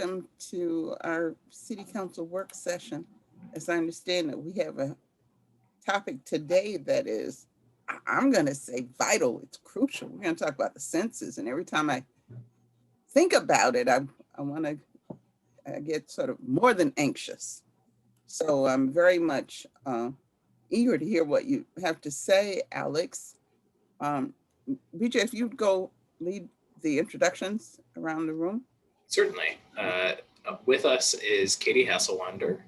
welcome to our City Council work session. As I understand it, we have a topic today that is, I'm going to say vital. It's crucial. We're going to talk about the census. And every time I think about it, I want to get sort of more than anxious. So I'm very much eager to hear what you have to say, Alex. BJ, if you'd go lead the introductions around the room. Certainly. With us is Katie Hasselwander.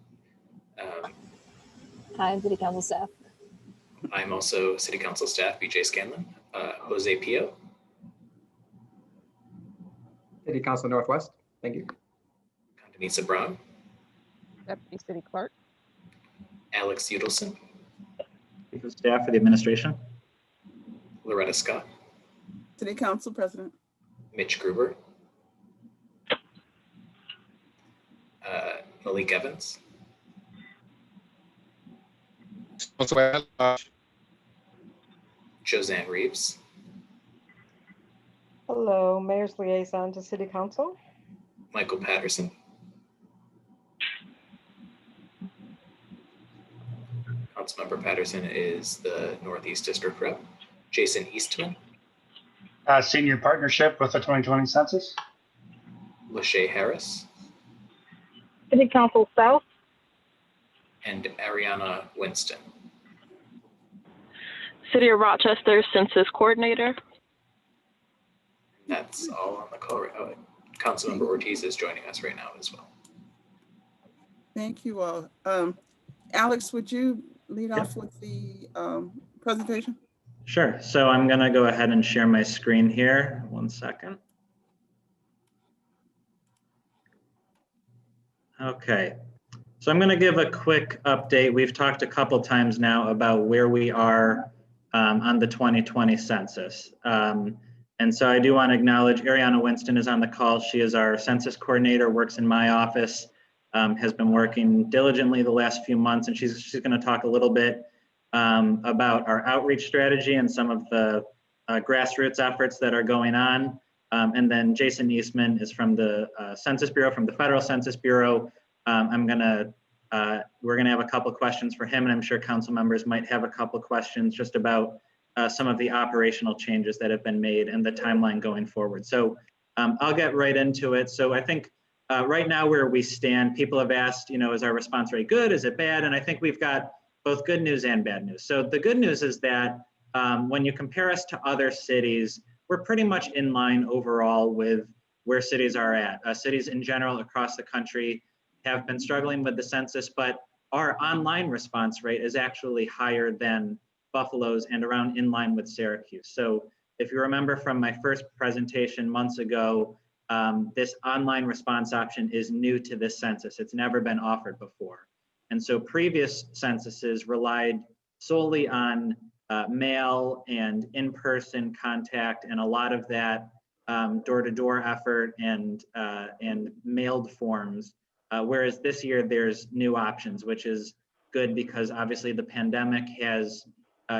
Hi, I'm City Council staff. I'm also City Council staff, BJ Scanlon. Jose Pio. City Council Northwest. Thank you. Denisa Brown. Deputy City Clerk. Alex Udelson. Chief of Staff for the administration. Loretta Scott. City Council President. Mitch Gruber. Malik Evans. Josanne Reeves. Hello, Mayor's Liaison to City Council. Michael Patterson. Councilmember Patterson is the Northeast District Rep. Jason Eastman. Senior Partnership with the 2020 Census. Lachey Harris. City Council South. And Ariana Winston. City of Rochester Census Coordinator. That's all on the call. Councilmember Ortiz is joining us right now as well. Thank you all. Alex, would you lead off with the presentation? Sure. So I'm going to go ahead and share my screen here. 1 second. Okay. So I'm going to give a quick update. We've talked a couple times now about where we are on the 2020 census. And so I do want to acknowledge Ariana Winston is on the call. She is our census coordinator, works in my office, has been working diligently the last few months, and she's going to talk a little bit about our outreach strategy and some of the grassroots efforts that are going on. And then Jason Eastman is from the Census Bureau, from the Federal Census Bureau. we're gonna have a couple questions for him, and I'm sure council members might have a couple questions just about some of the operational changes that have been made and the timeline going forward. So I'll get right into it. So I think right now where we stand, people have asked, is our response rate good? Is it bad? And I think we've got both good news and bad news. So the good news is that when you compare us to other cities, we're pretty much in line overall with where cities are at. Cities in general across the country have been struggling with the census, but our online response rate is actually higher than Buffalo's and around in line with Syracuse. So if you remember from my first presentation months ago, this online response option is new to this census. It's never been offered before. And so previous censuses relied solely on mail and in-person contact, and a lot of that door-to-door effort and mailed forms. Whereas this year there's new options, which is good because obviously the pandemic has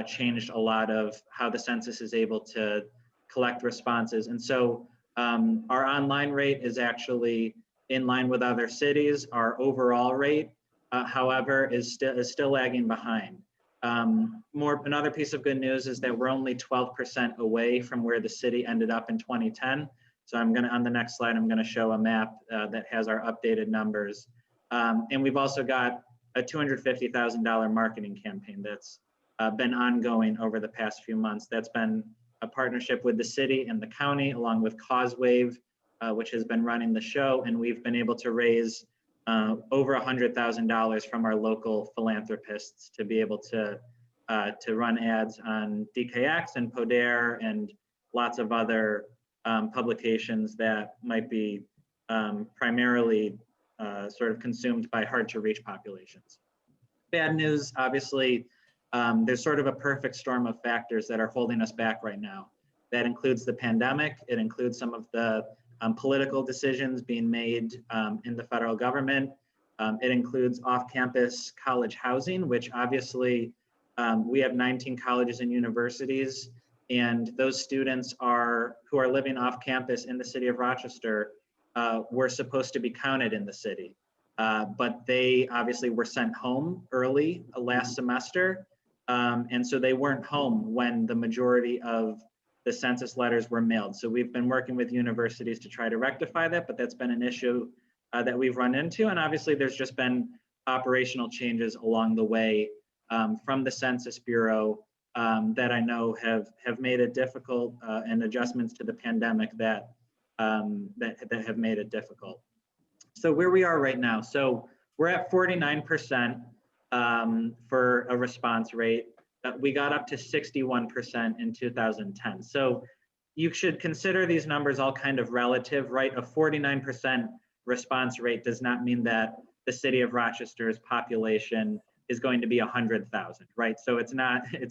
changed a lot of how the census is able to collect responses. And so our online rate is actually in line with other cities. Our overall rate, however, is still lagging behind. Another piece of good news is that we're only 12% away from where the city ended up in 2010. So on the next slide, I'm gonna show a map that has our updated numbers. And we've also got a $250,000 marketing campaign that's been ongoing over the past few months. That's been a partnership with the city and the county, along with Causewave, which has been running the show. And we've been able to raise over $100,000 from our local philanthropists to be able to run ads on DKX and Poder and lots of other publications that might be primarily sort of consumed by hard to reach populations. Bad news, obviously, there's sort of a perfect storm of factors that are holding us back right now. That includes the pandemic. It includes some of the political decisions being made in the federal government. It includes off-campus college housing, which obviously we have 19 colleges and universities, and those students who are living off campus in the city of Rochester were supposed to be counted in the city. But they obviously were sent home early last semester. And so they weren't home when the majority of the census letters were mailed. So we've been working with universities to try to rectify that, but that's been an issue that we've run into. And obviously there's just been operational changes along the way from the Census Bureau that I know have made it difficult, and adjustments to the pandemic that have made it difficult. So where we are right now, so we're at 49% for a response rate. We got up to 61% in 2010. So you should consider these numbers all kind of relative, right? A 49% response rate does not mean that the city of Rochester's population is going to be 100,000, right? So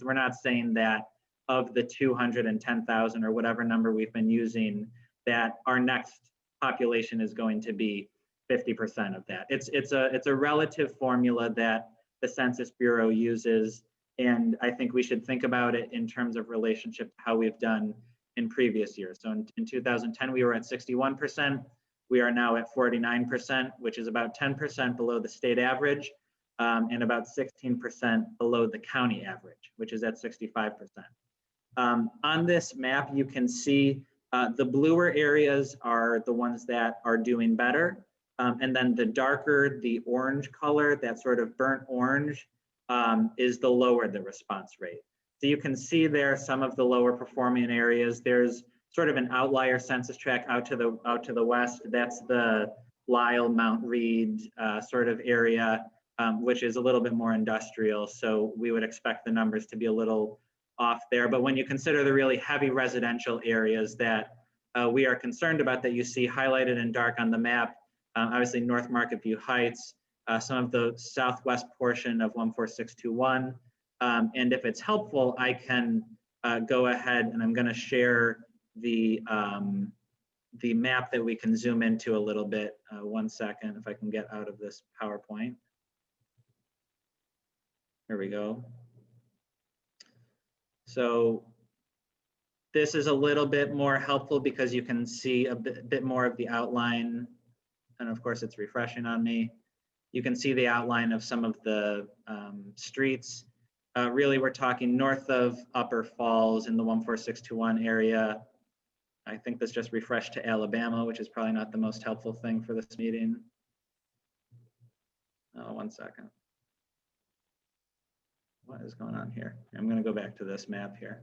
we're not saying that of the 210,000 or whatever number we've been using, that our next population is going to be 50% of that. It's a relative formula that the Census Bureau uses, and I think we should think about it in terms of relationship to how we've done in previous years. So in 2010, we were at 61%. We are now at 49%, which is about 10% below the state average, and about 16% below the county average, which is at 65%. On this map, you can see the bluer areas are the ones that are doing better. And then the darker, the orange color, that sort of burnt orange, is the lower the response rate. So you can see there some of the lower performing areas. There's sort of an outlier census tract out to the west. That's the Lyle, Mount Reed sort of area, which is a little bit more industrial. So we would expect the numbers to be a little off there. But when you consider the really heavy residential areas that we are concerned about, that you see highlighted in dark on the map, obviously North Market View Heights, some of the southwest portion of 14621. And if it's helpful, I can go ahead and I'm going to share the map that we can zoom into a little bit. 1 second, if I can get out of this PowerPoint. There we go. So this is a little bit more helpful because you can see a bit more of the outline. And of course, it's refreshing on me. You can see the outline of some of the streets. Really, we're talking north of Upper Falls in the 14621 area. I think this just refreshed to Alabama, which is probably not the most helpful thing for this meeting. 1 second. What is going on here? I'm going to go back to this map here.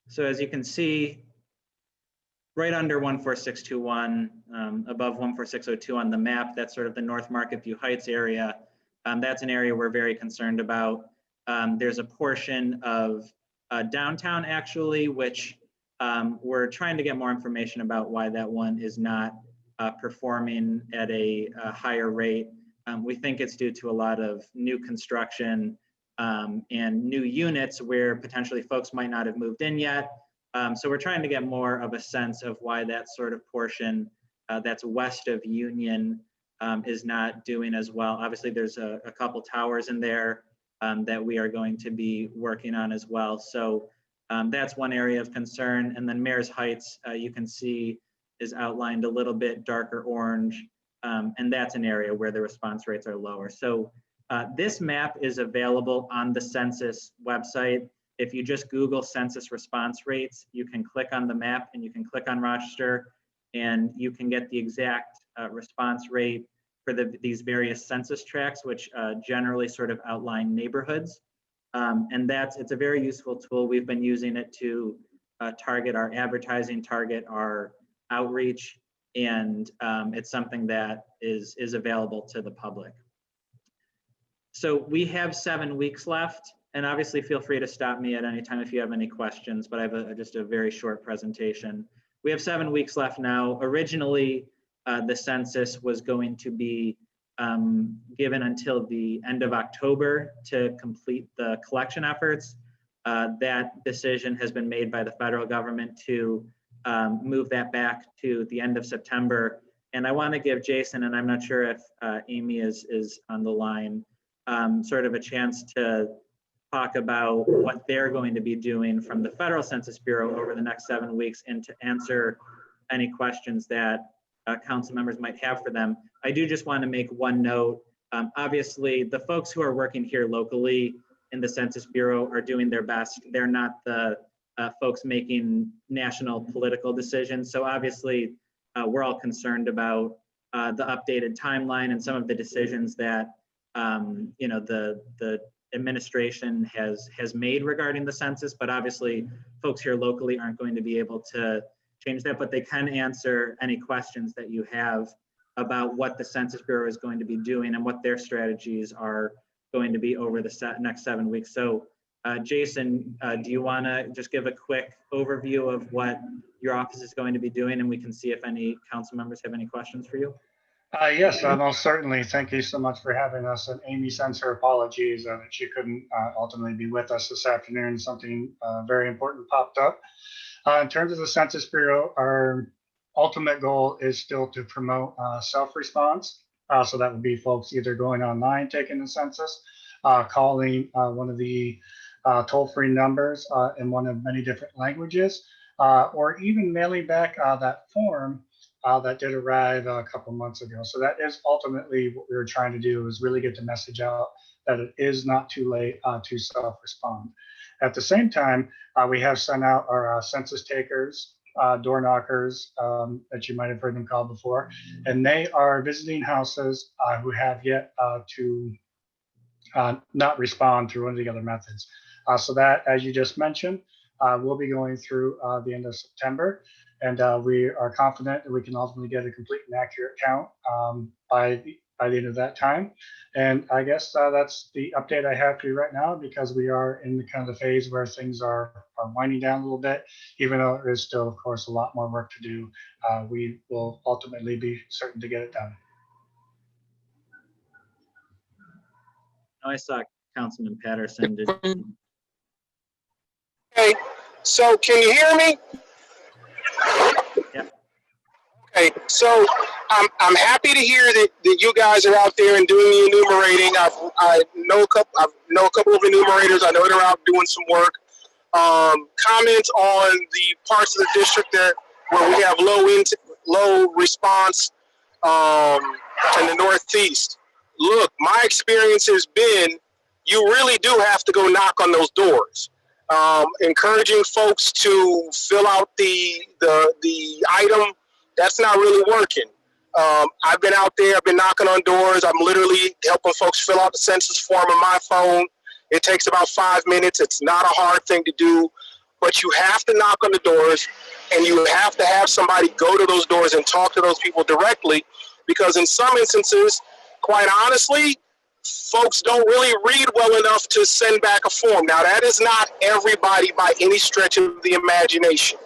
So as you can see, right under 14621, above 14602 on the map, that's sort of the North Market View Heights area. That's an area we're very concerned about. There's a portion of downtown actually, which we're trying to get more information about why that one is not performing at a higher rate. We think it's due to a lot of new construction and new units where potentially folks might not have moved in yet. So we're trying to get more of a sense of why that sort of portion that's west of Union is not doing as well. Obviously, there's a couple towers in there that we are going to be working on as well. So that's one area of concern. And then Mayor's Heights, you can see, is outlined a little bit darker orange. And that's an area where the response rates are lower. So this map is available on the Census website. If you just Google census response rates, you can click on the map and you can click on Rochester and you can get the exact response rate for these various census tracts, which generally sort of outline neighborhoods. And it's a very useful tool. We've been using it to target our advertising, target our outreach, and it's something that is available to the public. So we have 7 weeks left, and obviously feel free to stop me at any time if you have any questions, but I have just a very short presentation. We have 7 weeks left now. Originally, the census was going to be given until the end of October to complete the collection efforts. That decision has been made by the federal government to move that back to the end of September. And I want to give Jason, and I'm not sure if Amy is on the line, sort of a chance to talk about what they're going to be doing from the Federal Census Bureau over the next 7 weeks and to answer any questions that council members might have for them. I do just want to make one note. Obviously, the folks who are working here locally in the Census Bureau are doing their best. They're not the folks making national political decisions. So obviously, we're all concerned about the updated timeline and some of the decisions that the administration has made regarding the census. But obviously, folks here locally aren't going to be able to change that, but they can answer any questions that you have about what the Census Bureau is going to be doing and what their strategies are going to be over the next 7 weeks. So Jason, do you want to just give a quick overview of what your office is going to be doing, and we can see if any council members have any questions for you? Yes, most certainly. Thank you so much for having us. And Amy sends her apologies that she couldn't ultimately be with us this afternoon. Something very important popped up. In terms of the Census Bureau, our ultimate goal is still to promote self-response. So that would be folks either going online, taking the census, calling one of the toll-free numbers in one of many different languages, or even mailing back that form that did arrive a couple months ago. So that is ultimately what we were trying to do, is really get the message out that it is not too late to self-respond. At the same time, we have sent out our census takers, door knockers, that you might have heard them called before, and they are visiting houses who have yet to not respond through one of the other methods. So that, as you just mentioned, we'll be going through the end of September, and we are confident that we can ultimately get a complete and accurate count by the end of that time. And I guess that's the update I have for you right now, because we are in the kind of the phase where things are winding down a little bit, even though there is still, of course, a lot more work to do. We will ultimately be certain to get it done. I saw Councilman Patterson. Okay, so can you hear me? Yeah. Okay, so I'm happy to hear that you guys are out there and doing the enumerating. I know a couple of enumerators. I know they're out doing some work. Comments on the parts of the district where we have low response in the Northeast. Look, my experience has been you really do have to go knock on those doors. Encouraging folks to fill out the item, that's not really working. I've been out there, I've been knocking on doors. I'm literally helping folks fill out the census form on my phone. It takes about 5 minutes. It's not a hard thing to do, but you have to knock on the doors, and you have to have somebody go to those doors and talk to those people directly, because in some instances, quite honestly, folks don't really read well enough to send back a form. Now, that is not everybody by any stretch of the imagination,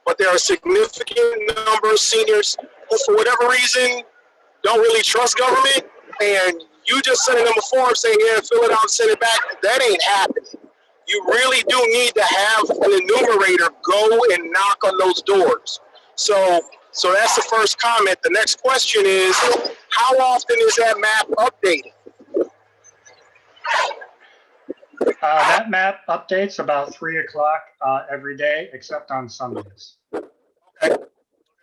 but there are a significant number of seniors who, for whatever reason, don't really trust government, and you just sending them a form saying, yeah, fill it out, send it back, that ain't happening. You really do need to have an enumerator go and knock on those doors. So that's the first comment. The next question is, how often is that map updated? That map updates about 3 o'clock every day, except on Sundays. Okay.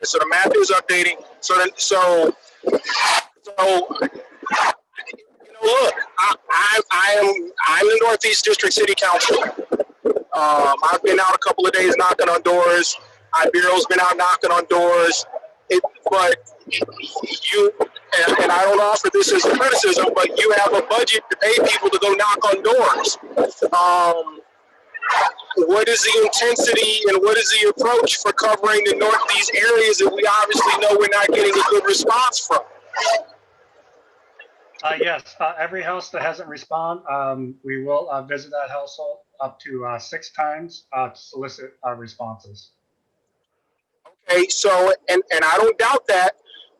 So the map is updating. So look, I'm the Northeast District City Council. I've been out a couple of days knocking on doors. Bureau's been out knocking on doors. But you, and I don't offer this as a criticism, but you have a budget to pay people to go knock on doors. What is the intensity and what is the approach for covering these areas that we obviously know we're not getting a good response from? Yes, every house that hasn't responded, we will visit that household up to 6 times to solicit responses. Okay, so, and I don't doubt that,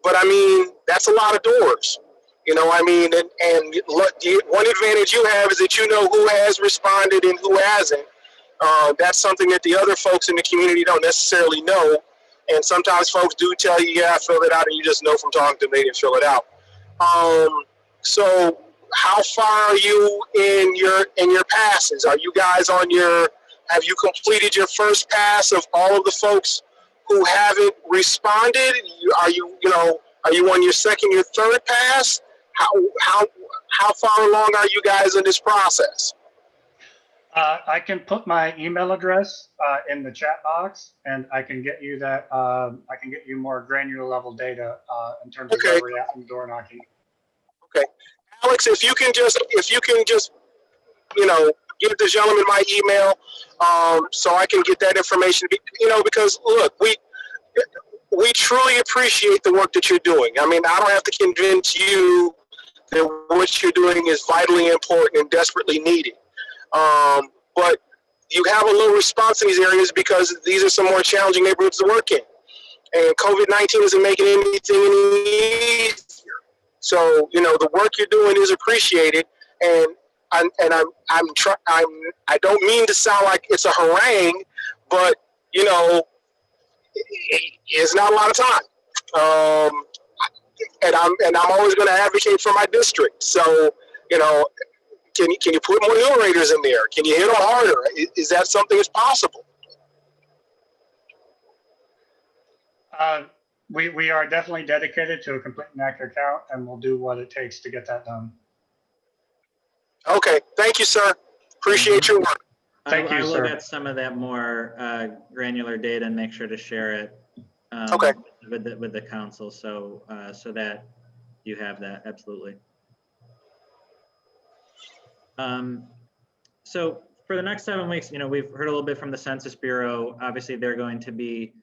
but I mean, that's a lot of doors. You know, I mean, and look, one advantage you have is that you know who has responded and who hasn't. That's something that the other folks in the community don't necessarily know. And sometimes folks do tell you, yeah, I filled it out, and you just know from talking to them they didn't fill it out. So how far are you in your passes? Are you guys on your? Have you completed your first pass of all of the folks who haven't responded? Are you on your second, your third pass? How far along are you guys in this process? I can put my email address in the chat box, and I can get you that. I can get you more granular level data in terms of Okay. where we're at in door knocking. Okay, Alex, if you can just give the gentleman my email, so I can get that information. Because look, we truly appreciate the work that you're doing. I mean, I don't have to convince you that what you're doing is vitally important and desperately needed. But you have a low response in these areas because these are some more challenging neighborhoods to work in. And COVID-19 isn't making anything any easier. So, the work you're doing is appreciated. And I don't mean to sound like it's a harangue, but, it's not a lot of time. And I'm always going to advocate for my district. So, can you put more numerators in there? Can you hit them harder? Is that something that's possible? We are definitely dedicated to a complete and accurate count, and we'll do what it takes to get that done. Okay, thank you, sir. Appreciate your work. Thank you, I will sir. get some of that more granular data and make sure to share it Okay. with the council, so that you have that. Absolutely. So for the next 7 weeks, we've heard a little bit from the Census Bureau. Obviously, they're going to be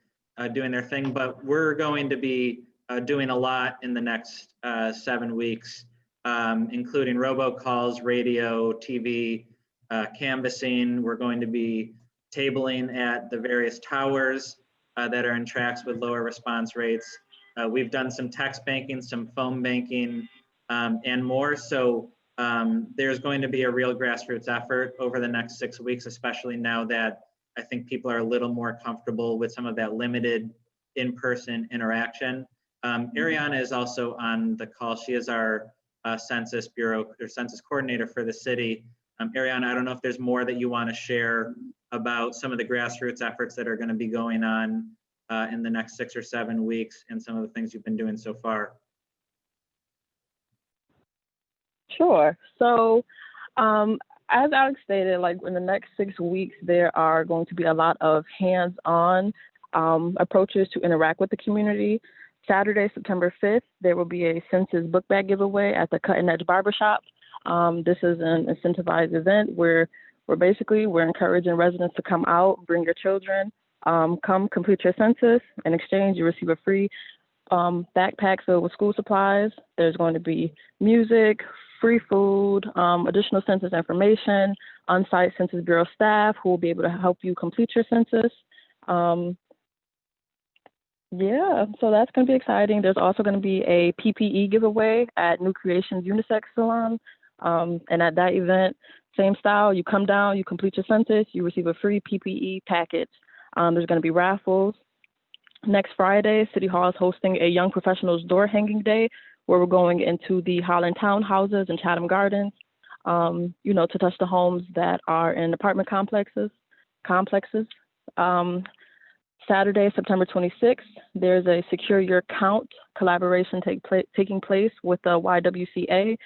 doing their thing, but we're going to be doing a lot in the next 7 weeks, including robocalls, radio, TV, canvassing. We're going to be tabling at the various towers that are in tracks with lower response rates. We've done some text banking, some phone banking, and more. So there's going to be a real grassroots effort over the next 6 weeks, especially now that I think people are a little more comfortable with some of that limited in-person interaction. Ariana is also on the call. She is our Census Bureau or Census Coordinator for the city. Ariana, I don't know if there's more that you want to share about some of the grassroots efforts that are going to be going on in the next 6 or 7 weeks and some of the things you've been doing so far. Sure. So, as Alex stated, like in the next 6 weeks, there are going to be a lot of hands-on approaches to interact with the community. Saturday, September 5th, there will be a Census book bag giveaway at the Cutting Edge Barbershop. This is an incentivized event where we're encouraging residents to come out, bring your children, come complete your census. In exchange, you receive a free backpack filled with school supplies. There's going to be music, free food, additional census information, on-site Census Bureau staff who will be able to help you complete your census. Yeah, so that's going to be exciting. There's also going to be a PPE giveaway at New Creations Unisex Salon. And at that event, same style, you come down, you complete your census, you receive a free PPE package. There's going to be raffles. Next Friday, City Hall is hosting a Young Professionals Door Hanging Day, where we're going into the Holland Townhouses and Chatham Gardens, to touch the homes that are in apartment complexes. Saturday, September 26th, there's a Secure Your Count collaboration taking place with the YWCA.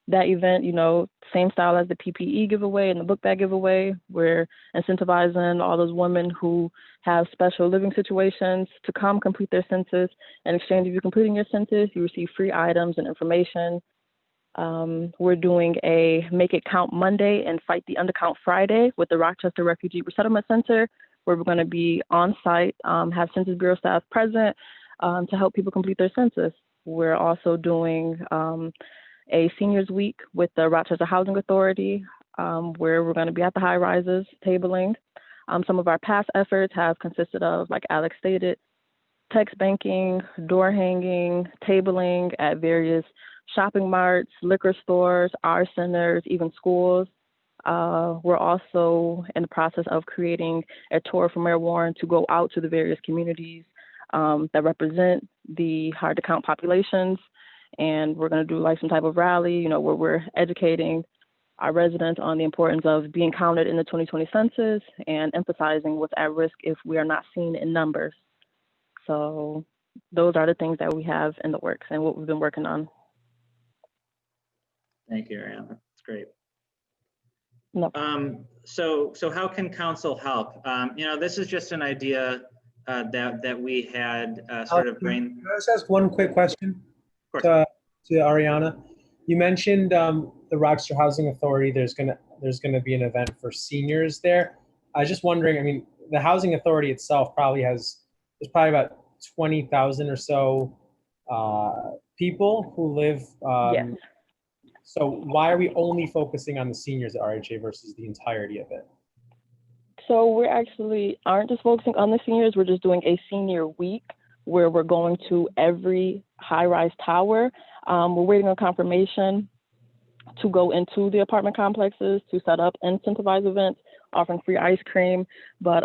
That event, same style as the PPE giveaway and the book bag giveaway. We're incentivizing all those women who have special living situations to come complete their census. In exchange of you completing your census, you receive free items and information. We're doing a Make It Count Monday and Fight the Undercount Friday with the Rochester Refugee Resettlement Center, where we're going to be on site, have Census Bureau staff present to help people complete their census. We're also doing a Seniors Week with the Rochester Housing Authority, where we're going to be at the high rises tabling. Some of our past efforts have consisted of, like Alex stated, text banking, door hanging, tabling at various shopping marts, liquor stores, art centers, even schools. We're also in the process of creating a tour for Mayor Warren to go out to the various communities that represent the hard to count populations and we're going to do like some type of rally, you know, where we're educating our residents on the importance of being counted in the 2020 census and emphasizing what's at risk if we are not seen in numbers. So those are the things that we have in the works and what we've been working on. Thank you, Ariana. That's great. No. So how can council help? You know, this is just an idea that we had sort of brain. Can I just ask one quick question Of course. to Ariana? You mentioned the Rochester Housing Authority. There's gonna be an event for seniors there. I was just wondering. I mean, the Housing Authority itself there's probably about 20,000 or so people who live. Yes. So why are we only focusing on the seniors at RHA versus the entirety of it? So we actually aren't just focusing on the seniors. We're just doing a senior week where we're going to every high-rise tower. We're waiting on confirmation to go into the apartment complexes to set up incentivized events, offering free ice cream, but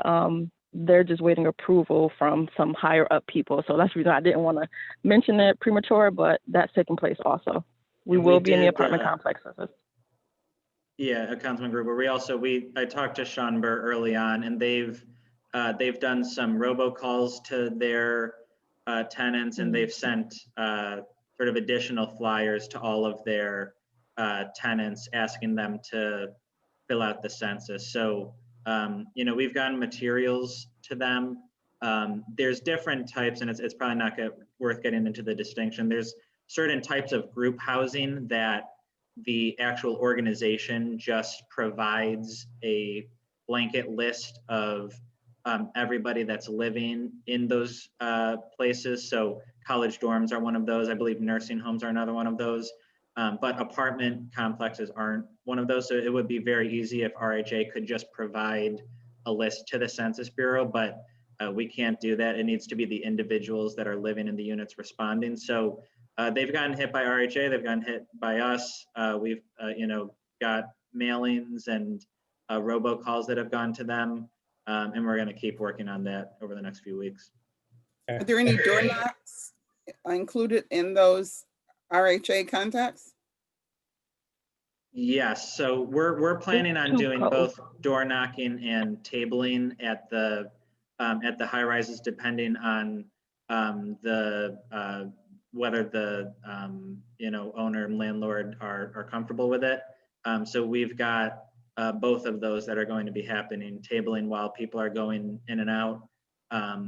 they're just waiting approval from some higher up people. So that's the reason I didn't want to mention it premature, but that's taking place also. We will be in the apartment complexes. Yeah, Councilman Gruber. I talked to Sean Burr early on, and they've done some robocalls to their tenants, and they've sent sort of additional flyers to all of their tenants, asking them to fill out the census. So you know, we've gotten materials to them. There's different types, and it's probably not worth getting into the distinction. There's certain types of group housing that the actual organization just provides a blanket list of everybody that's living in those places. So college dorms are one of those. I believe nursing homes are another one of those. But apartment complexes aren't one of those. So it would be very easy if RHA could just provide a list to the Census Bureau, but we can't do that. It needs to be the individuals that are living in the units responding. So they've gotten hit by RHA, they've gotten hit by us. We've you know, got mailings and robocalls that have gone to them, and we're going to keep working on that over the next few weeks. Are there any door knocks included in those RHA contacts? Yes, so we're planning on doing both door knocking and tabling at the high rises, depending on whether the you know, owner and landlord are comfortable with it. So we've got both of those that are going to be happening, tabling while people are going in and out,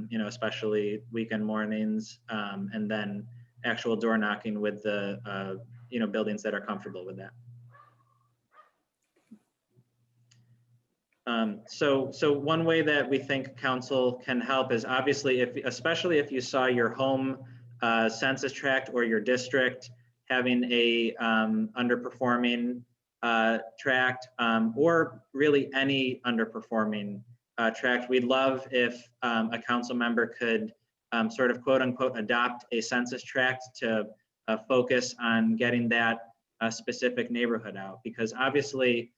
you know, especially weekend mornings, and then actual door knocking with the you know, buildings that are comfortable with that. So one way that we think council can help is obviously, especially if you saw your home census tract or your district having a underperforming tract, or really any underperforming tract. We'd love if a council member could sort of quote unquote adopt a census tract to focus on getting that specific neighborhood out, because obviously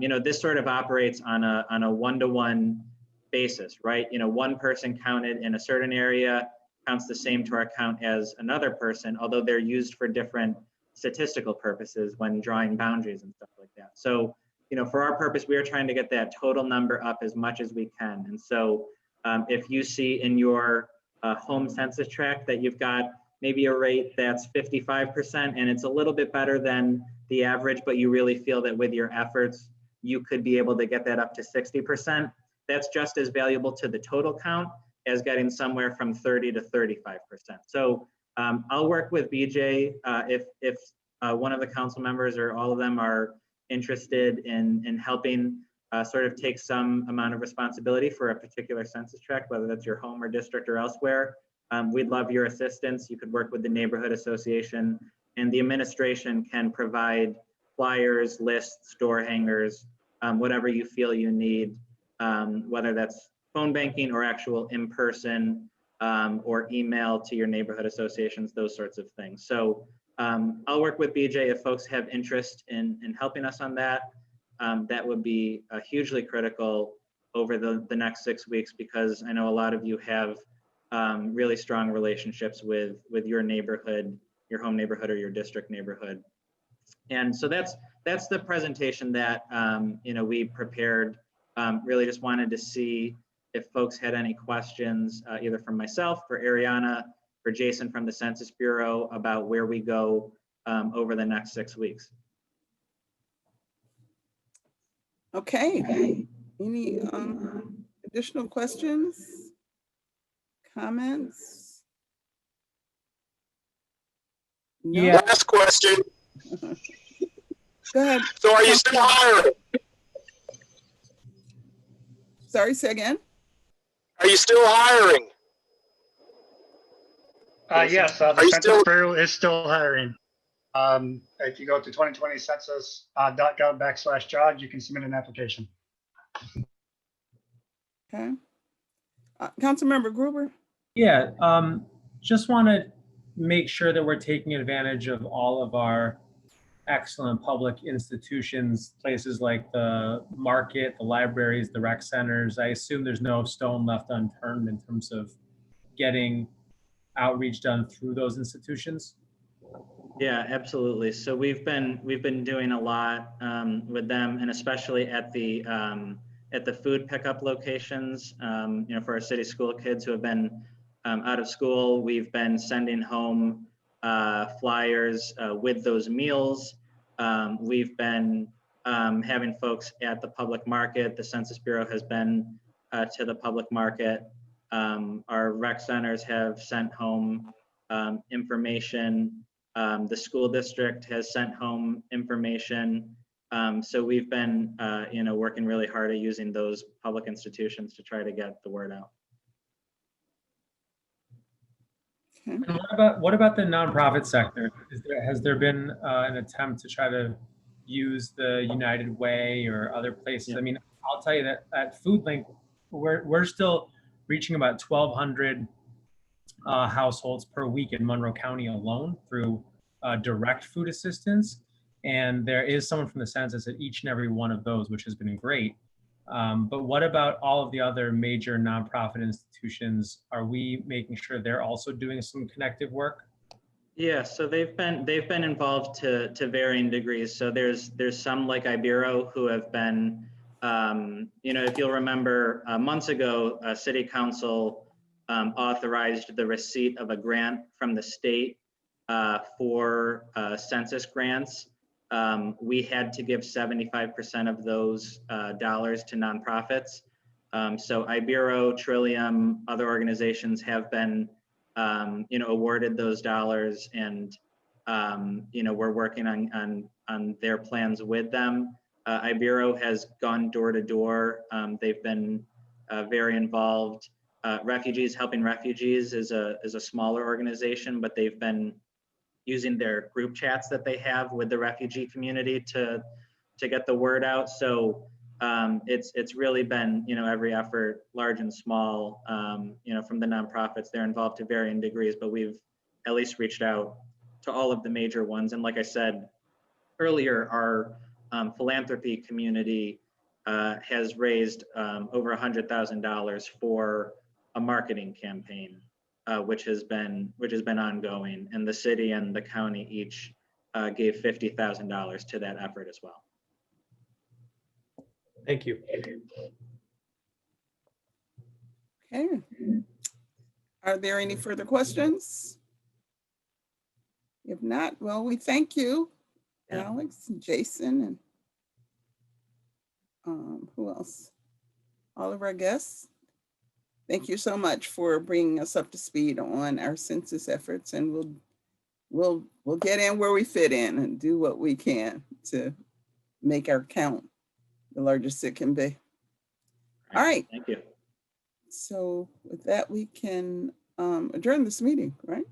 you know, this sort of operates on a one-to-one basis, right? You know, one person counted in a certain area counts the same to our count as another person, although they're used for different statistical purposes when drawing boundaries and stuff like that. So, you know, for our purpose, we are trying to get that total number up as much as we can. And so if you see in your home census tract that you've got maybe a rate that's 55% and it's a little bit better than the average, but you really feel that with your efforts, you could be able to get that up to 60%. That's just as valuable to the total count as getting somewhere from 30 to 35%. So I'll work with BJ if one of the council members or all of them are interested in helping sort of take some amount of responsibility for a particular census tract, whether that's your home or district or elsewhere. We'd love your assistance. You could work with the neighborhood association, and the administration can provide flyers, lists, door hangers, whatever you feel you need, whether that's phone banking or actual in-person or email to your neighborhood associations, those sorts of things. So I'll work with BJ if folks have interest in helping us on that. That would be hugely critical over the next 6 weeks, because I know a lot of you have really strong relationships with your neighborhood home neighborhood or your district neighborhood. And so that's the presentation that we prepared. Really just wanted to see if folks had any questions, either from myself, for Ariana, for Jason from the Census Bureau, about where we go over the next 6 weeks. Okay, any additional questions, comments? No? Yeah. Last question. Go ahead. So are you still hiring? Sorry, say again? Are you still hiring? Yes, the Are you Census still- Bureau is still hiring. If you go to 2020 census.gov/jobs, you can submit an application. Okay. Councilmember Gruber? Yeah, just want to make sure that we're taking advantage of all of our excellent public institutions, places like the market, the libraries, the rec centers. I assume there's no stone left unturned in terms of getting outreach done through those institutions. Yeah, absolutely. So we've been doing a lot with them, and especially at the food pickup locations. For our city school kids who have been out of school, we've been sending home flyers with those meals. We've been having folks at the public market. The Census Bureau has been to the public market. Our rec centers have sent home information. The school district has sent home information. So we've been, working really hard at using those public institutions to try to get the word out. Okay. And what about the nonprofit sector? Has there been an attempt to try to use the United Way or other places? Yeah. I mean, I'll tell you that at FoodLink, we're still reaching about 1,200 households per week in Monroe County alone through direct food assistance. And there is someone from the census at each and every one of those, which has been great. But what about all of the other major nonprofit institutions? Are we making sure they're also doing some connective work? Yeah, so they've been involved to varying degrees. So there's some like Ibero who have been, if you'll remember, months ago, City Council authorized the receipt of a grant from the state for census grants. We had to give 75% of those dollars to nonprofits. So Ibero, Trillium, other organizations have been awarded those dollars, and we're working on their plans with them. Ibero has gone door to door. They've been very involved. Helping Refugees is a smaller organization, but they've been using their group chats that they have with the refugee community to get the word out. So it's really been, every effort, large and small, from the nonprofits. They're involved to varying degrees, but we've at least reached out to all of the major ones. And like I said earlier, our philanthropy community has raised over $100,000 for a marketing campaign, which has been ongoing. And the city and the county each gave $50,000 to that effort as well. Thank you. Okay. Are there any further questions? If not, well, we thank you, Alex, and Jason, and who else? All of our guests. Thank you so much for bringing us up to speed on our census efforts, and we'll get in where we fit in and do what we can to make our count the largest it can be. All right. Thank you. So with that, we can adjourn this meeting, right?